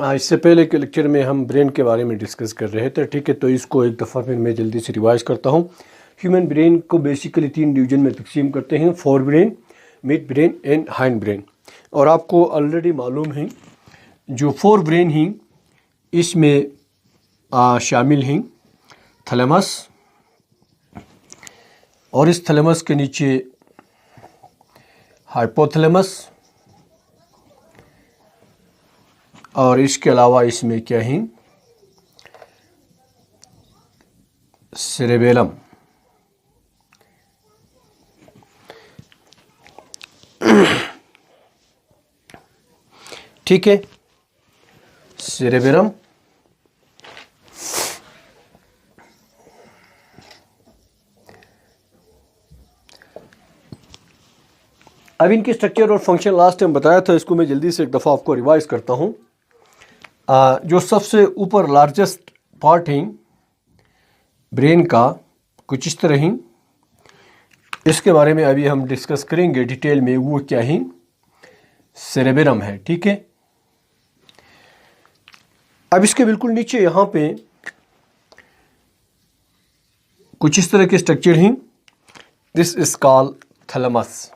इससे पहले के लेक्चर में हम ब्रेन के बारे में डिस्कस कर रहे थे, ठीक है। तो इसको एक दफ़ा फिर मैं जल्दी से रिवाइज करता हूँ। ह्यूमन ब्रेन को बेसिकली 3 डिवीजन में तकसीम करते हैं, fore brain, mid brain and hind brain. और आपको ऑलरेडी मालूम है जो फोर ब्रेन ही इसमें शामिल हैं थैलेमस, और इस थैलेमस के नीचे हाइपोथैलेमस, और इसके अलावा इसमें क्या है सेरेबेलम। ठीक है, सेरेबेलम, अब इनकी स्ट्रक्चर और फंक्शन लास्ट टाइम बताया था, इसको मैं जल्दी से एक दफ़ा आपको रिवाइज करता हूँ। जो सबसे ऊपर लार्जेस्ट पार्ट है ब्रेन का कुछ इस तरह ही, इसके बारे में अभी हम डिस्कस करेंगे डिटेल में। वो क्या है, सेरेबेलम है, ठीक है। अब इसके बिल्कुल नीचे यहाँ पे कुछ इस तरह के स्ट्रक्चर हैं। This is called thalamus.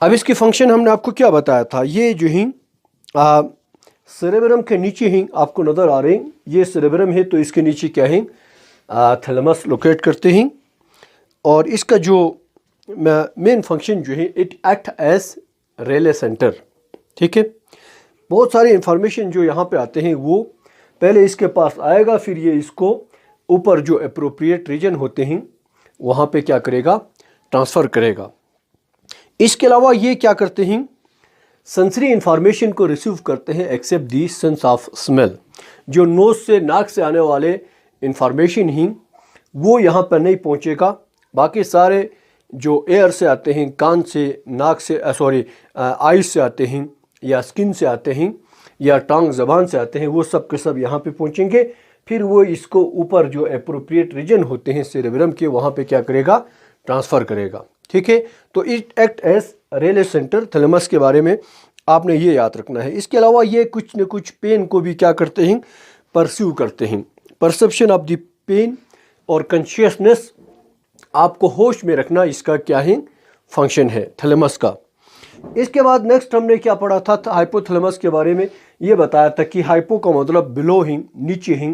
अब इसकी फंक्शन हमने आपको क्या बताया था, ये जो है सेरेबेलम के नीचे ही आपको नज़र आ रहे हैं, ये सेरेबेलम है, तो इसके नीचे क्या है थैलेमस लोकेट करते हैं। और इसका जो मेन फंक्शन जो है, it act as relay centre, ठीक है। बहुत सारी इंफॉर्मेशन जो यहाँ पे आते हैं वो पहले इसके पास आएगा, फिर ये इसको ऊपर जो अप्रोप्रिएट रीजन होते हैं वहाँ पे क्या करेगा, ट्रांसफ़र करेगा। इसके अलावा ये क्या करते हैं, सेंसरी इंफॉर्मेशन को रिसीव करते हैं except the sense of smell. जो नोज से, नाक से आने वाले इंफॉर्मेशन ही वो यहाँ पर नहीं पहुँचेगा, बाकी सारे जो एयर से आते हैं, कान से, नाक से, आइज से आते हैं, या स्किन से आते हैं, या टंग ज़बान से आते हैं, वो सब के सब यहाँ पे पहुँचेंगे। फिर वो इसको ऊपर जो अप्रोप्रिएट रीजन होते हैं सेरेबेलम के, वहाँ पे क्या करेगा, ट्रांसफ़र करेगा, ठीक है। तो it act as relay centre. Thalamus के बारे में आपने ये याद रखना है। इसके अलावा ये कुछ न कुछ पेन को भी क्या करते हैं, परस्यू करते हैं। परसेप्शन ऑफ द पेन और कॉन्शियसनेस, आपको होश में रखना, इसका क्या है, फंक्शन है थैलेमस का। इसके बाद नेक्स्ट हमने क्या पढ़ा था, हाइपोथैलेमस के बारे में। ये बताया था कि हाइपो का मतलब बिलो ही, नीचे ही,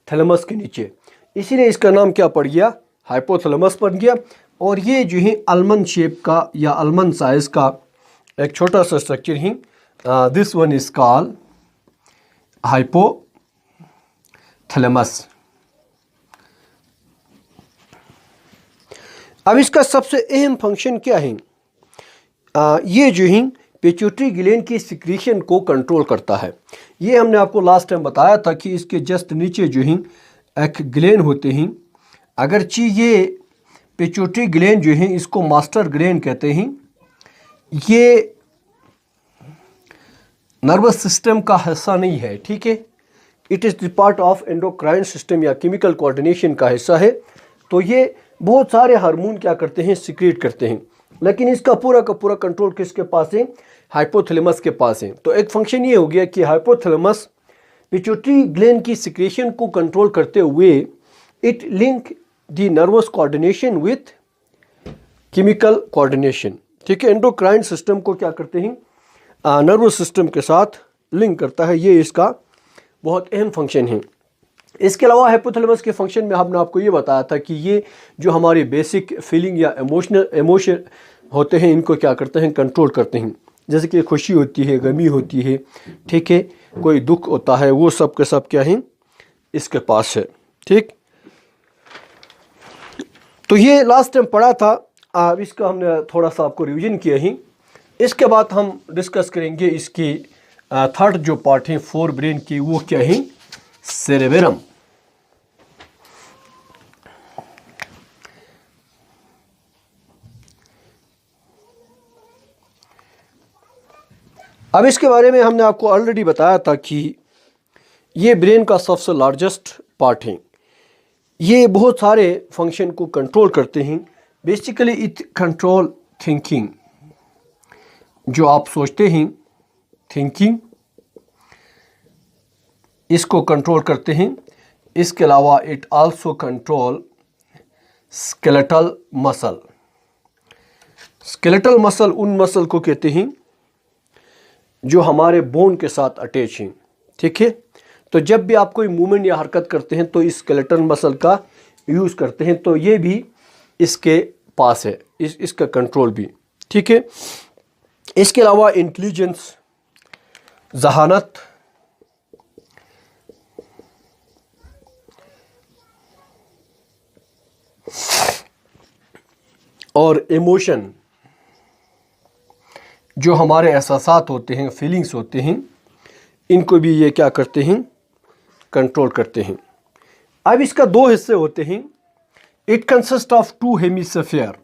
थैलेमस के नीचे, इसीलिए इसका नाम क्या पड़ गया, हाइपोथैलेमस बन गया। और ये जो है आलमंड शेप का या आलमंड साइज का एक छोटा सा स्ट्रक्चर है। This one is called hypothalamus. अब इसका सबसे अहम फंक्शन क्या है, ये जो है पिट्यूटरी ग्लैंड की सिक्रीशन को कंट्रोल करता है। ये हमने आपको लास्ट टाइम बताया था कि इसके जस्ट नीचे जो है एक ग्लैंड होते हैं। अगरचे ये पिट्यूटरी ग्लैंड जो है, इसको मास्टर ग्लैंड कहते हैं, ये नर्वस सिस्टम का हिस्सा नहीं है, ठीक है। It is the part of endocrine system या केमिकल कोऑर्डिनेशन का हिस्सा है। तो ये बहुत सारे हार्मोन क्या करते हैं, सिक्रेट करते हैं, लेकिन इसका पूरा का पूरा कंट्रोल किसके पास है, हाइपोथैलेमस के पास है। तो एक फंक्शन ये हो गया कि हाइपोथैलेमस पिट्यूटरी ग्लैंड की सिक्रेशन को कंट्रोल करते हुए it link the nervous coordination with chemical coordination, ठीक है। एंडोक्राइन सिस्टम को क्या करते हैं, नर्वस सिस्टम के साथ लिंक करता है। ये इसका बहुत अहम फंक्शन है। इसके अलावा हाइपोथैलेमस के फंक्शन में हमने आपको ये बताया था कि ये जो हमारी बेसिक फीलिंग या इमोशन होते हैं, इनको क्या करते हैं, कंट्रोल करते हैं। जैसे कि खुशी होती है, गमी होती है, ठीक है, कोई दुख होता है, वो सब के सब क्या हैं, इसके पास है, ठीक। तो ये लास्ट टाइम पढ़ा था, अब इसका हमने थोड़ा सा आपको रिवीजन किया ही। इसके बाद हम डिस्कस करेंगे इसकी थर्ड जो पार्ट है फोर ब्रेन की, वो क्या है, सेरेबेलम। अब इसके बारे में हमने आपको ऑलरेडी बताया था कि ये ब्रेन का सबसे लार्जेस्ट पार्ट है। ये बहुत सारे फंक्शन को कंट्रोल करते हैं। बेसिकली इट कंट्रोल थिंकिंग, जो आप सोचते हैं, थिंकिंग, इसको कंट्रोल करते हैं। इसके अलावा it also control skeletal muscle. Skeletal muscle उन मसल को कहते हैं जो हमारे बोन के साथ अटैच हैं, ठीक है। तो जब भी आप कोई मूवमेंट या हरकत करते हैं तो इस स्केलेटल मसल का यूज़ करते हैं, तो ये भी इसके पास है, इसका कंट्रोल भी, ठीक है। इसके अलावा इंटेलिजेंस, जहानत, और इमोशन, जो हमारे एहसासात होते हैं, फीलिंग्स होते हैं, इनको भी ये क्या करते हैं, कंट्रोल करते हैं। अब इसका दो हिस्से होते हैं। It consist of two hemisphere.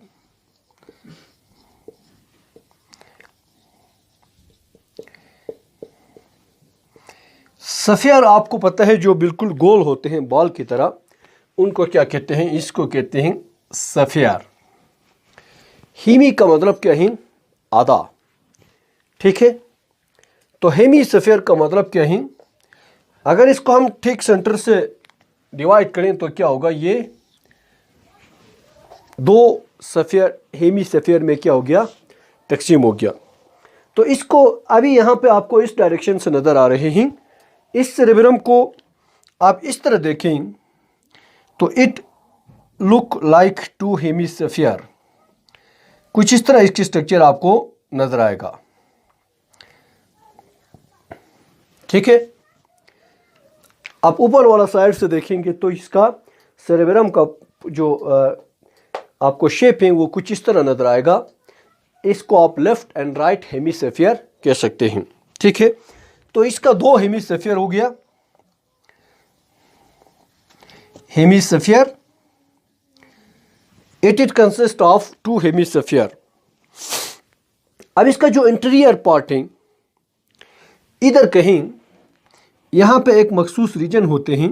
Sphere आपको पता है जो बिल्कुल गोल होते हैं बॉल की तरह, उनको क्या कहते हैं, इसको कहते हैं स्फीयर। हेमी का मतलब क्या है, आधा, ठीक है। तो हेमिस्फीयर का मतलब क्या है, अगर इसको हम ठीक सेंटर से डिवाइड करें तो क्या होगा, ये दो स्फीयर हेमिस्फीयर में क्या हो गया, तकसीम हो गया। तो इसको अभी यहाँ पे आपको इस डायरेक्शन से नज़र आ रहे हैं। इस सेरेब्रम को आप इस तरह देखें तो it look like two hemisphere, कुछ इस तरह इसकी स्ट्रक्चर आपको नजर आएगा, ठीक है। आप ऊपर वाला साइड से देखेंगे तो इसका सेरेब्रम का जो आपको शेप है वो कुछ इस तरह नजर आएगा। इसको आप लेफ्ट एंड राइट हेमिस्फीयर कह सकते हैं, ठीक है। तो इसका दो हेमिस्फीयर हो गया, hemisphere, it consist of two hemisphere. अब इसका जो इंटीरियर पार्ट है, इधर कहीं यहां पे एक मखसूस रीजन होते हैं,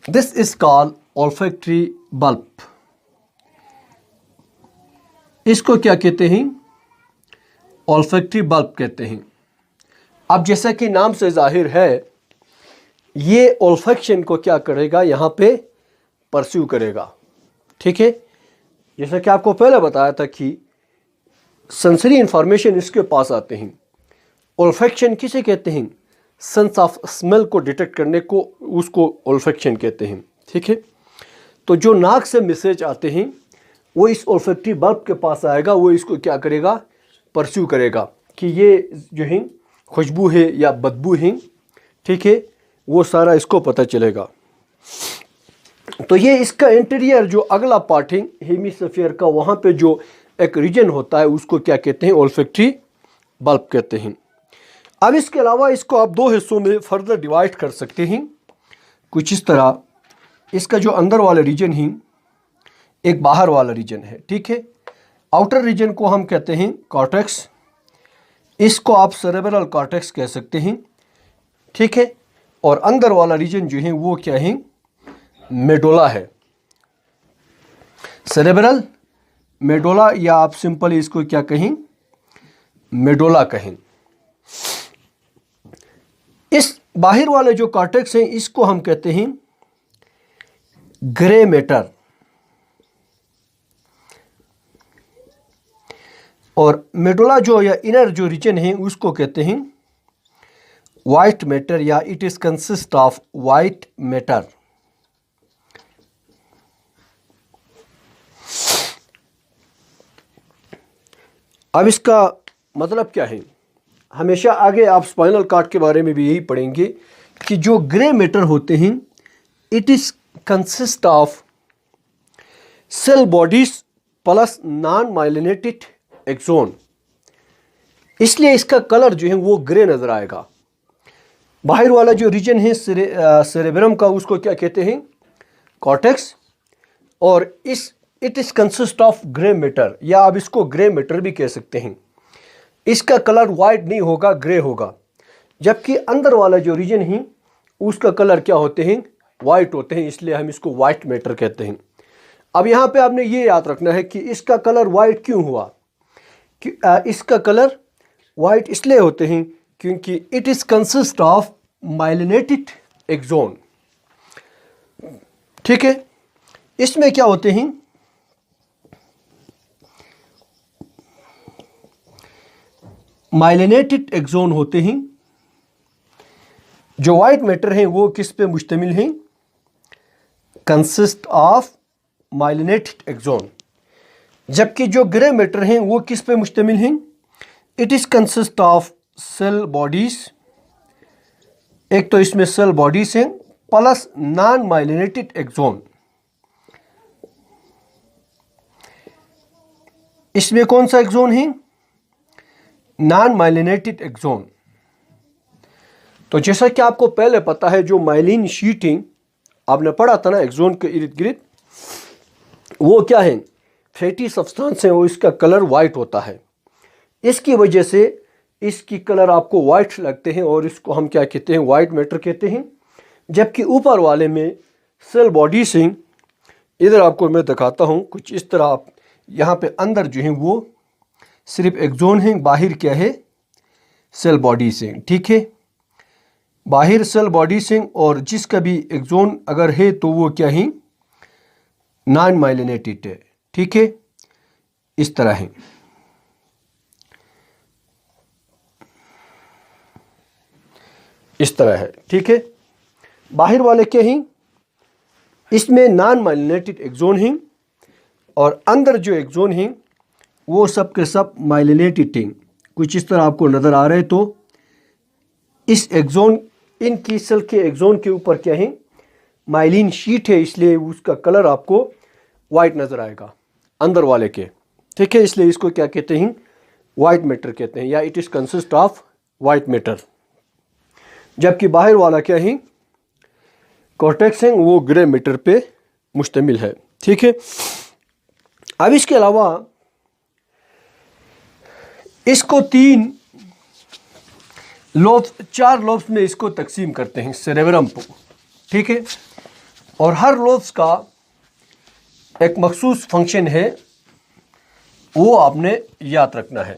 this is called olfactory bulb. इसको क्या कहते हैं, ऑल्फैक्टरी बल्ब कहते हैं। अब जैसा कि नाम से जाहिर है, ये ऑल्फैक्शन को क्या करेगा, यहां पे परस्यू करेगा, ठीक है। जैसा कि आपको पहले बताया था कि सेंसरी इंफॉर्मेशन इसके पास आते हैं। ऑल्फैक्शन किसे कहते हैं, सेंस ऑफ स्मेल को डिटेक्ट करने को, उसको ऑल्फैक्शन कहते हैं, ठीक है। तो जो नाक से मैसेज आते हैं वो इस ऑल्फैक्टरी बल्ब के पास आएगा, वो इसको क्या करेगा, परस्यू करेगा कि ये जो है खुशबू है या बदबू है, ठीक है। वो सारा इसको पता चलेगा। तो ये इसका इंटीरियर जो अगला पार्ट है हेमिस्फीयर का, वहाँ पे जो एक रीजन होता है उसको क्या कहते हैं, ऑल्फैक्टरी बल्ब कहते हैं। अब इसके अलावा इसको आप दो हिस्सों में फर्दर डिवाइड कर सकते हैं, कुछ इस तरह। इसका जो अंदर वाला रीजन है, एक बाहर वाला रीजन है, ठीक है। आउटर रीजन को हम कहते हैं कॉर्टेक्स, इसको आप सेरेब्रल कॉर्टेक्स कह सकते हैं, ठीक है। और अंदर वाला रीजन जो है वो क्या है, मेडोला है, सेरेब्रल मेडोला, या आप सिंपली इसको क्या कहें, मेडोला कहें। इस बाहर वाले जो कॉर्टेक्स हैं इसको हम कहते हैं ग्रे मैटर, और मेडोला जो या इनर जो रीजन है उसको कहते हैं वाइट मैटर, या it is consist of white matter. अब इसका मतलब क्या है, हमेशा आगे आप स्पाइनल कॉर्ड के बारे में भी यही पढ़ेंगे कि जो ग्रे मैटर होते हैं, it is consist of cell bodies plus non myelinated axon, इसलिए इसका कलर जो है वो ग्रे नजर आएगा। बाहर वाला जो रीजन है सेरेब्रम का, उसको क्या कहते हैं, कॉर्टेक्स, और it is consist of grey matter, या आप इसको ग्रे मैटर भी कह सकते हैं। इसका कलर वाइट नहीं होगा, ग्रे होगा, जबकि अंदर वाला जो रीजन है उसका कलर क्या होते हैं, वाइट होते हैं, इसलिए हम इसको वाइट मैटर कहते हैं। अब यहाँ पे आपने ये याद रखना है कि इसका कलर वाइट क्यों हुआ, कि इसका कलर वाइट इसलिए होते हैं क्योंकि it is consist of myelinated axon. ठीक है, इसमें क्या होते हैं, माइलिनेटेड एक्सोन होते हैं। जो वाइट मैटर हैं वो किस पे मुश्तमिल हैं, कंसिस्ट ऑफ माइलिनेटेड एक्सोन। जबकि जो ग्रे मैटर हैं वो किस पे मुश्तमिल हैं, it is consist of cell bodies. एक तो इसमें सेल बॉडीज हैं प्लस नॉन माइलिनेटेड एक्सोन। इसमें कौन सा एक्सोन है, नॉन माइलिनेटेड एक्सोन। तो जैसा कि आपको पहले पता है, जो माइलिन शीटिंग आपने पढ़ा था ना एक्सोन के इर्द गिर्द, वो क्या है, फैटी सब्सटेंस है, वो इसका कलर वाइट होता है। इसकी वजह से इसकी कलर आपको वाइट लगते हैं और इसको हम क्या कहते हैं, वाइट मैटर कहते हैं। जबकि ऊपर वाले में सेल बॉडी से, इधर आपको मैं दिखाता हूँ कुछ इस तरह। आप यहाँ पे अंदर जो है वो सिर्फ एक्सोन है, बाहर क्या है, सेल बॉडी से। ठीक है, बाहर सेल बॉडी से, और जिसका भी एक्सोन अगर है तो वो क्या है, नॉन माइलिनेटेड है। ठीक है, इस तरह है। इस तरह है। ठीक है, बाहर वाले क्या हैं, इसमें नॉन माइलिनेटेड एक्सोन हैं और अंदर जो एक्सोन हैं वो सब के सब माइलिनेटेड हैं। कुछ इस तरह आपको नज़र आ रहे हैं। तो इस एक्सोन, इनकी सेल के एक्सोन के ऊपर क्या है, माइलिन शीट है, इसलिए उसका कलर आपको वाइट नज़र आएगा अंदर वाले के। ठीक है, इसलिए इसको क्या कहते हैं, वाइट मैटर कहते हैं, या it is consist of white matter. जबकि बाहर वाला क्या है, कॉर्टेक्स है, वो ग्रे मैटर पे मुश्तमिल है। ठीक है, अब इसके अलावा इसको 3 लोब्स, 4 लोब्स में इसको तकसीम करते हैं सेरेब्रम को। ठीक है, और हर लोब्स का एक मखसूस फंक्शन है, वो आपने याद रखना है।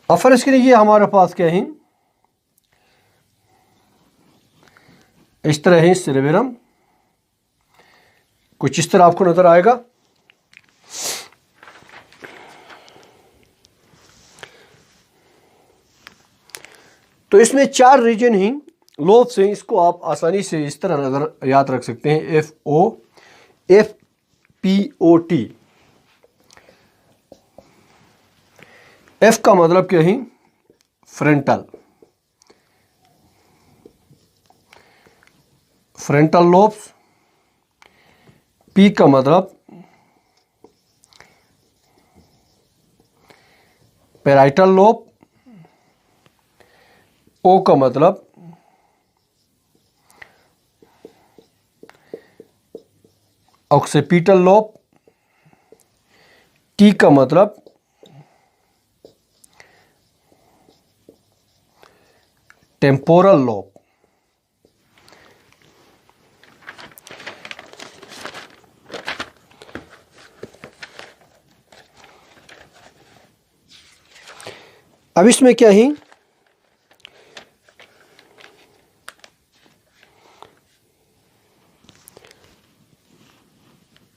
अब फर्ज करिए ये हमारे पास क्या है, इस तरह है सेरेब्रम, कुछ इस तरह आपको नजर आएगा। तो इसमें 4 रीजन ही लोब्स हैं, इसको आप आसानी से इस तरह नजर याद रख सकते हैं, FOT। F का मतलब क्या है, फ्रंटल लोब्स। P का मतलब पैराइटल लोब। O का मतलब ऑक्सीपिटल लोब। T का मतलब टेम्पोरल लोब। अब इसमें क्या है,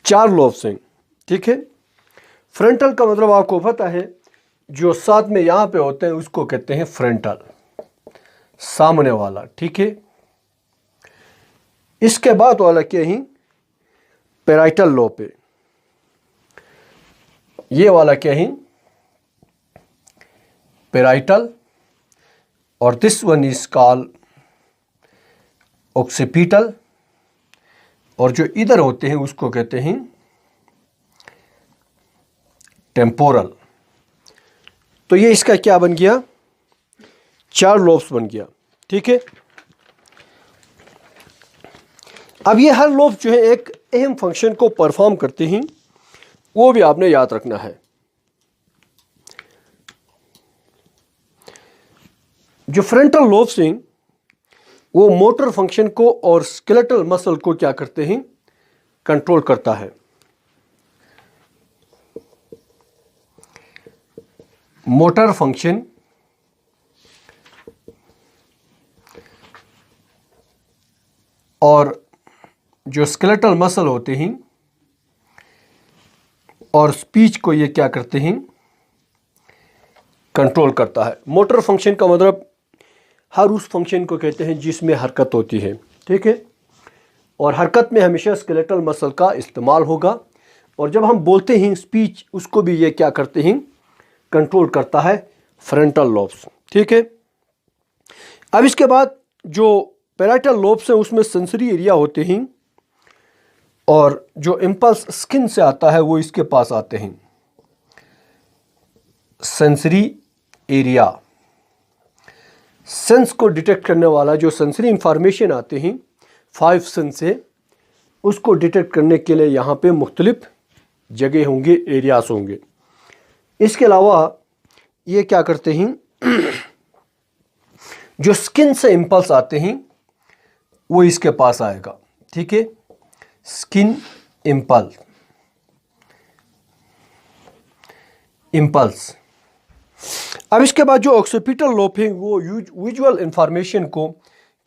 चार लोब्स हैं। ठीक है, फ्रंटल का मतलब आपको पता है, जो साथ में यहां पे होते हैं उसको कहते हैं फ्रंटल, सामने वाला। ठीक है, इसके बाद वाला क्या है, पैराइटल लोब पे, ये वाला क्या है, पैराइटल, और this one is called occipital, और जो इधर होते हैं उसको कहते हैं टेम्पोरल। तो ये इसका क्या बन गया, 4 लोब्स बन गया। ठीक है, अब ये हर लोब जो है एक अहम फंक्शन को परफॉर्म करते हैं, वो भी आपने याद रखना है। जो फ्रंटल लोब्स हैं वो मोटर फंक्शन को और स्केलेटल मसल को क्या करते हैं, कंट्रोल करता है। मोटर फंक्शन और जो स्केलेटल मसल होते हैं और स्पीच को ये क्या करते हैं, कंट्रोल करता है। मोटर फंक्शन का मतलब हर उस फंक्शन को कहते हैं जिसमें हरकत होती है, ठीक है। और हरकत में हमेशा स्केलेटल मसल का इस्तेमाल होगा। और जब हम बोलते हैं स्पीच, उसको भी ये क्या करते हैं, कंट्रोल करता है, फ्रंटल लोब्स, ठीक है। अब इसके बाद जो पैराइटल लोब्स हैं उसमें सेंसरी एरिया होते हैं और जो इम्पल्स स्किन से आता है वो इसके पास आते हैं। सेंसरी एरिया, सेंस को डिटेक्ट करने वाला जो सेंसरी इंफॉर्मेशन आते हैं 5 सेंस से, उसको डिटेक्ट करने के लिए यहाँ पे मुख्तलिफ जगह होंगे, एरियाज होंगे। इसके अलावा ये क्या करते हैं, जो स्किन से इम्पल्स आते हैं वो इसके पास आएगा, ठीक है। Skin impulse. अब इसके बाद जो ऑक्सीपिटल लोब है वो विजुअल इंफॉर्मेशन को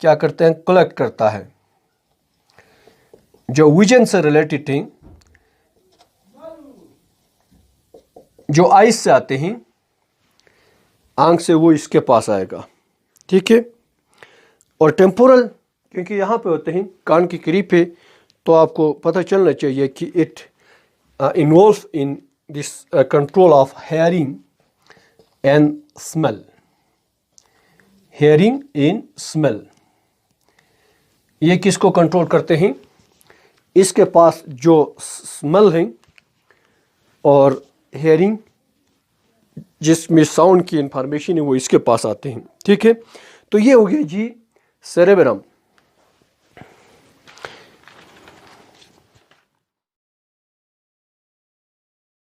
क्या करते हैं, कलेक्ट करता है। जो विजन से रिलेटेड हैं, जो आइज से आते हैं, आंख से, वो इसके पास आएगा, ठीक है। और टेम्पोरल, क्योंकि यहाँ पे होते हैं कान के करीब पे, तो आपको पता चलना चाहिए कि it involve in this control of hearing and smell. Hearing in smell, ये किसको कंट्रोल करते हैं, इसके पास जो स्मेल है और हेयरिंग जिसमें साउंड की इंफॉर्मेशन है वो इसके पास आते हैं, ठीक है। तो ये हो गया जी सेरेब्रम।